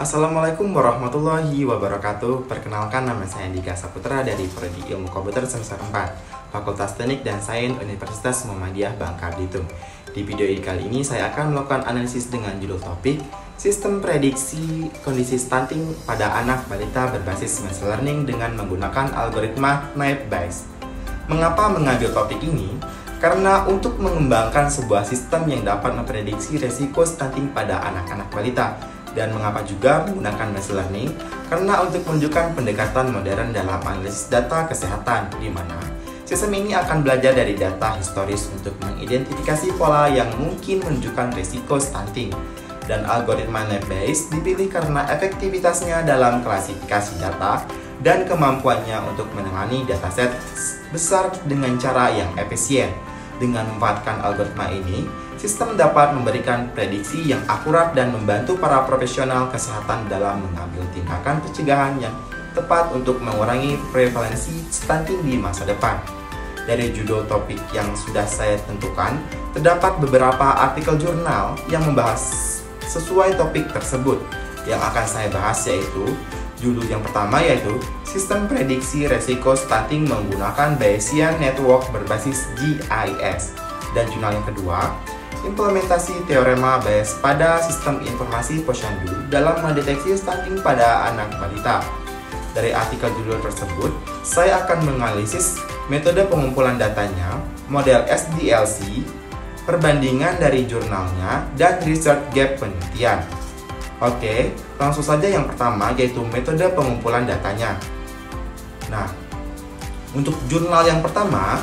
Assalamualaikum warahmatullahi wabarakatuh. Perkenalkan, nama saya Andika Saputra dari Prodi Ilmu Komputer semester 4 Fakultas Teknik dan Sains Universitas Muhammadiyah Bangka Belitung. Di video kali ini saya akan melakukan analisis dengan judul topik Sistem Prediksi Kondisi Stunting pada Anak Balita berbasis Machine Learning dengan menggunakan algoritma Naive Bayes. Mengapa mengambil topik ini? Karena untuk mengembangkan sebuah sistem yang dapat memprediksi resiko stunting pada anak-anak balita. Dan mengapa juga menggunakan machine learning? Karena untuk menunjukkan pendekatan modern dalam analisis data kesehatan, di mana sistem ini akan belajar dari data historis untuk mengidentifikasi pola yang mungkin menunjukkan risiko stunting. Dan algoritma Naive Bayes dipilih karena efektivitasnya dalam klasifikasi data dan kemampuannya untuk menangani dataset besar dengan cara yang efisien. Dengan memanfaatkan algoritma ini, sistem dapat memberikan prediksi yang akurat dan membantu para profesional kesehatan dalam mengambil tindakan pencegahan yang tepat untuk mengurangi prevalensi stunting di masa depan. Dari judul topik yang sudah saya tentukan, terdapat beberapa artikel jurnal yang membahas sesuai topik tersebut. Yang akan saya bahas yaitu judul yang pertama yaitu Sistem Prediksi Resiko Stunting menggunakan Bayesian Network berbasis GIS. Dan jurnal yang kedua, Implementasi Teorema Bayes pada Sistem Informasi Posyandu dalam mendeteksi stunting pada anak balita. Dari artikel judul tersebut, saya akan menganalisis metode pengumpulan datanya, model SDLC, perbandingan dari jurnalnya, dan research gap penelitian. Oke, langsung saja yang pertama yaitu metode pengumpulan datanya. Nah, untuk jurnal yang pertama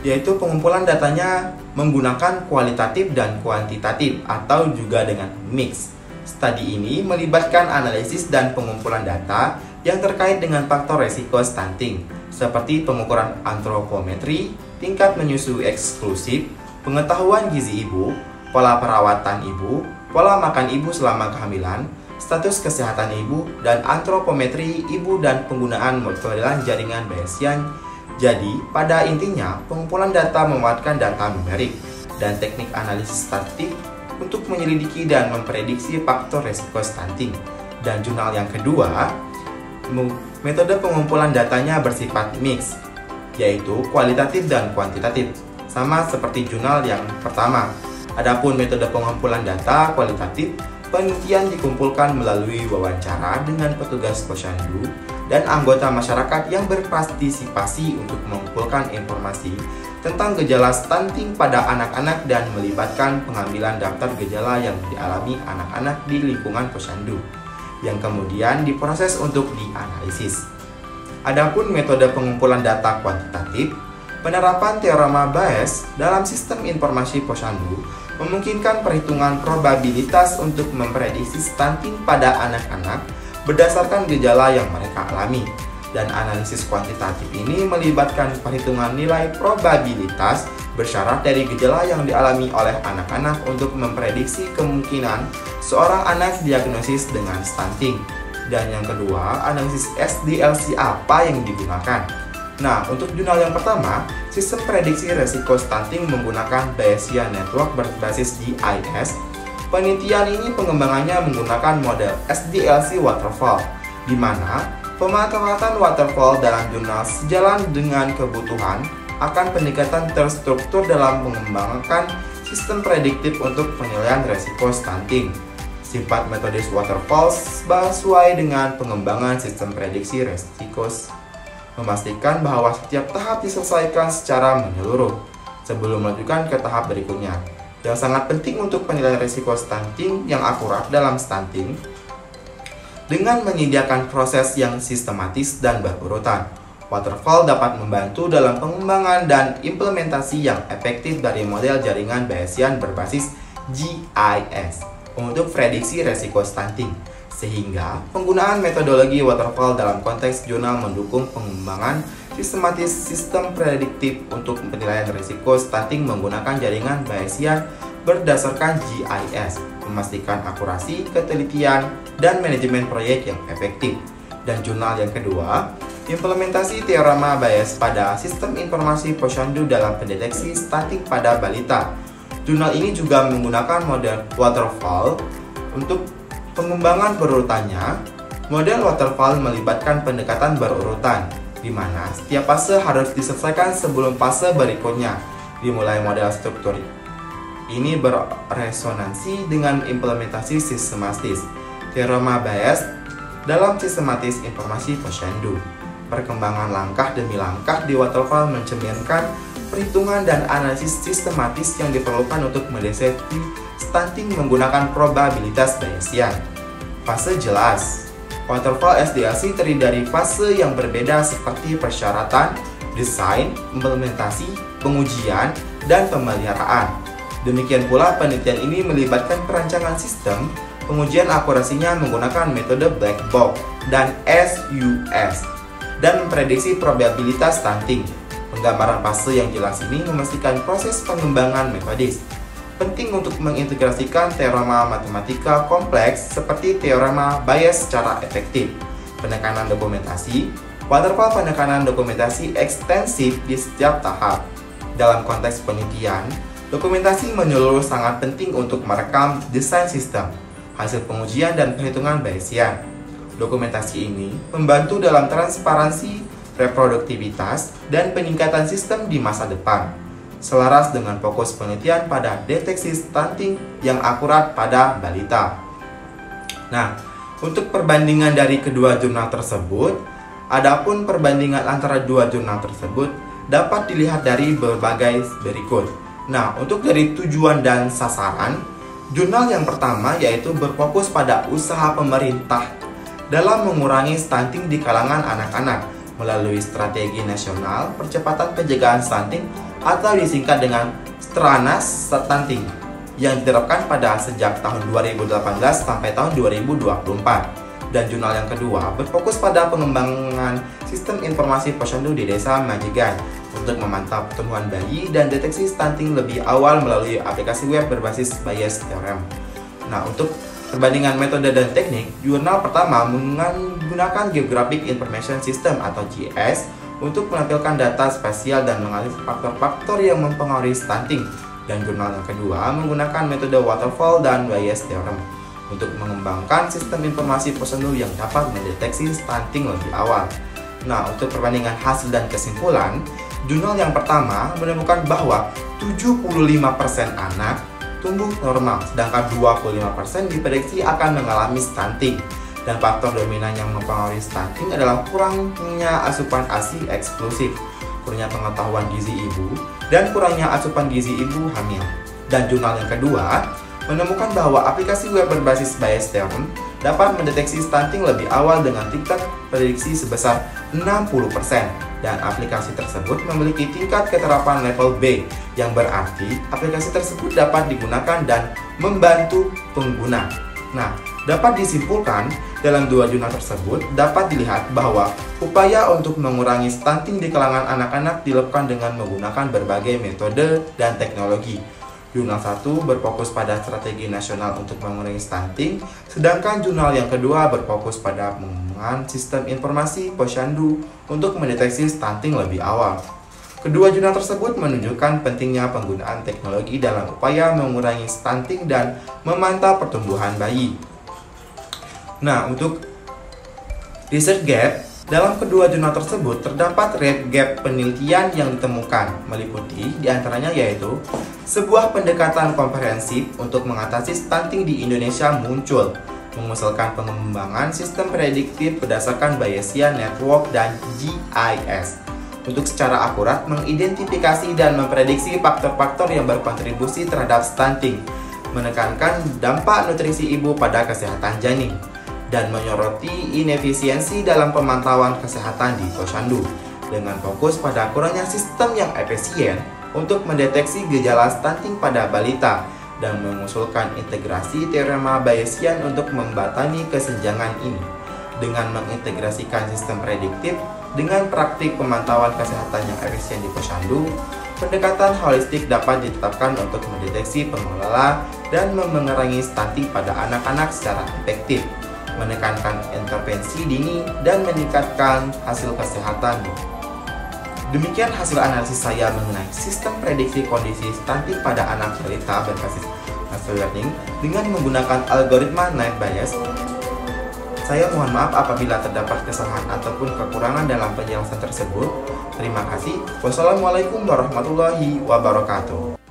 yaitu pengumpulan datanya menggunakan kualitatif dan kuantitatif atau juga dengan mix. Studi ini melibatkan analisis dan pengumpulan data yang terkait dengan faktor resiko stunting seperti pengukuran antropometri, tingkat menyusui eksklusif, pengetahuan gizi ibu, pola perawatan ibu, pola makan ibu selama kehamilan, status kesehatan ibu, dan antropometri ibu dan penggunaan modelan jaringan Bayesian. Jadi, pada intinya, pengumpulan data memanfaatkan data numerik dan teknik analisis statistik untuk menyelidiki dan memprediksi faktor resiko stunting. Dan jurnal yang kedua, metode pengumpulan datanya bersifat mix, yaitu kualitatif dan kuantitatif, sama seperti jurnal yang pertama. Adapun metode pengumpulan data kualitatif, penelitian dikumpulkan melalui wawancara dengan petugas posyandu dan anggota masyarakat yang berpartisipasi untuk mengumpulkan informasi tentang gejala stunting pada anak-anak dan melibatkan pengambilan daftar gejala yang dialami anak-anak di lingkungan posyandu, yang kemudian diproses untuk dianalisis. Adapun metode pengumpulan data kuantitatif, penerapan teorema Bayes dalam sistem informasi posyandu memungkinkan perhitungan probabilitas untuk memprediksi stunting pada anak-anak berdasarkan gejala yang mereka alami. Dan analisis kuantitatif ini melibatkan perhitungan nilai probabilitas bersyarat dari gejala yang dialami oleh anak-anak untuk memprediksi kemungkinan seorang anak diagnosis dengan stunting. Dan yang kedua, analisis SDLC apa yang digunakan? Nah, untuk jurnal yang pertama, sistem prediksi resiko stunting menggunakan Bayesian Network berbasis GIS. Penelitian ini pengembangannya menggunakan model SDLC Waterfall, di mana pemanfaatan waterfall dalam jurnal sejalan dengan kebutuhan akan pendekatan terstruktur dalam mengembangkan sistem prediktif untuk penilaian resiko stunting. Sifat metodis waterfall sesuai dengan pengembangan sistem prediksi resiko, memastikan bahwa setiap tahap diselesaikan secara menyeluruh sebelum melanjutkan ke tahap berikutnya. Yang sangat penting untuk penilaian risiko stunting yang akurat dalam stunting dengan menyediakan proses yang sistematis dan berurutan. Waterfall dapat membantu dalam pengembangan dan implementasi yang efektif dari model jaringan Bayesian berbasis GIS untuk prediksi risiko stunting. Sehingga penggunaan metodologi waterfall dalam konteks jurnal mendukung pengembangan sistematis sistem prediktif untuk penilaian risiko stunting menggunakan jaringan Bayesian berdasarkan GIS, memastikan akurasi, ketelitian, dan manajemen proyek yang efektif. Dan jurnal yang kedua, implementasi teorema Bayes pada sistem informasi posyandu dalam pendeteksi stunting pada balita. Jurnal ini juga menggunakan model waterfall untuk Pengembangan berurutannya, model waterfall melibatkan pendekatan berurutan, di mana setiap fase harus diselesaikan sebelum fase berikutnya. Dimulai model struktur ini berresonansi dengan implementasi sistematis, teorema Bayes dalam sistematis informasi posyandu. Perkembangan langkah demi langkah di waterfall mencerminkan perhitungan dan analisis sistematis yang diperlukan untuk mendeteksi stunting menggunakan probabilitas Bayesian. Fase jelas. Waterfall SDLC terdiri dari fase yang berbeda seperti persyaratan, desain, implementasi, pengujian, dan pemeliharaan. Demikian pula penelitian ini melibatkan perancangan sistem, pengujian akurasinya menggunakan metode black box dan SUS, dan memprediksi probabilitas stunting. Penggambaran fase yang jelas ini memastikan proses pengembangan metodis. Penting untuk mengintegrasikan teorema matematika kompleks seperti teorema Bayes secara efektif. Penekanan dokumentasi. Waterfall penekanan dokumentasi ekstensif di setiap tahap. Dalam konteks penelitian, dokumentasi menyeluruh sangat penting untuk merekam desain sistem, hasil pengujian dan perhitungan Bayesian. Dokumentasi ini membantu dalam transparansi, reproduktivitas, dan peningkatan sistem di masa depan. Selaras dengan fokus penelitian pada deteksi stunting yang akurat pada balita. Nah, untuk perbandingan dari kedua jurnal tersebut, adapun perbandingan antara dua jurnal tersebut dapat dilihat dari berbagai berikut. Nah, untuk dari tujuan dan sasaran, jurnal yang pertama yaitu berfokus pada usaha pemerintah dalam mengurangi stunting di kalangan anak-anak melalui strategi nasional percepatan pencegahan stunting atau disingkat dengan Stranas Stunting yang diterapkan pada sejak tahun 2018 sampai tahun 2024. Dan jurnal yang kedua berfokus pada pengembangan sistem informasi posyandu di desa Majigan untuk memantau pertumbuhan bayi dan deteksi stunting lebih awal melalui aplikasi web berbasis Bayes Theorem. Nah, untuk perbandingan metode dan teknik, jurnal pertama menggunakan Geographic Information System atau GIS untuk menampilkan data spasial dan menganalisis faktor-faktor yang mempengaruhi stunting. Dan jurnal yang kedua menggunakan metode waterfall dan Bayes Theorem untuk mengembangkan sistem informasi posyandu yang dapat mendeteksi stunting lebih awal. Nah, untuk perbandingan hasil dan kesimpulan, jurnal yang pertama menemukan bahwa 75% anak tumbuh normal, sedangkan 25% diprediksi akan mengalami stunting. Dan faktor dominan yang mempengaruhi stunting adalah kurangnya asupan ASI eksklusif, kurangnya pengetahuan gizi ibu, dan kurangnya asupan gizi ibu hamil. Dan jurnal yang kedua menemukan bahwa aplikasi web berbasis Bayes Theorem dapat mendeteksi stunting lebih awal dengan tingkat prediksi sebesar 60%. Dan aplikasi tersebut memiliki tingkat keterapan level B, yang berarti aplikasi tersebut dapat digunakan dan membantu pengguna. Nah, dapat disimpulkan dalam dua jurnal tersebut dapat dilihat bahwa upaya untuk mengurangi stunting di kalangan anak-anak dilakukan dengan menggunakan berbagai metode dan teknologi. Jurnal 1 berfokus pada strategi nasional untuk mengurangi stunting, sedangkan jurnal yang kedua berfokus pada pengembangan sistem informasi posyandu untuk mendeteksi stunting lebih awal. Kedua jurnal tersebut menunjukkan pentingnya penggunaan teknologi dalam upaya mengurangi stunting dan memantau pertumbuhan bayi. Nah, untuk research gap, dalam kedua jurnal tersebut terdapat rate gap penelitian yang ditemukan, meliputi diantaranya yaitu sebuah pendekatan komprehensif untuk mengatasi stunting di Indonesia muncul, mengusulkan pengembangan sistem prediktif berdasarkan Bayesian Network dan GIS untuk secara akurat mengidentifikasi dan memprediksi faktor-faktor yang berkontribusi terhadap stunting, menekankan dampak nutrisi ibu pada kesehatan janin, dan menyoroti inefisiensi dalam pemantauan kesehatan di posyandu dengan fokus pada kurangnya sistem yang efisien untuk mendeteksi gejala stunting pada balita dan mengusulkan integrasi teorema Bayesian untuk membatasi kesenjangan ini. Dengan mengintegrasikan sistem prediktif dengan praktik pemantauan kesehatan yang efisien di posyandu, pendekatan holistik dapat ditetapkan untuk mendeteksi, pengelola, dan mengurangi stunting pada anak-anak secara efektif, menekankan intervensi dini, dan meningkatkan hasil kesehatan. Demikian hasil analisis saya mengenai sistem prediksi kondisi stunting pada anak balita berbasis reinforcement learning dengan menggunakan algoritma net bias. Saya mohon maaf apabila terdapat kesalahan ataupun kekurangan dalam penjelasan tersebut. Terima kasih. Wassalamualaikum warahmatullahi wabarakatuh.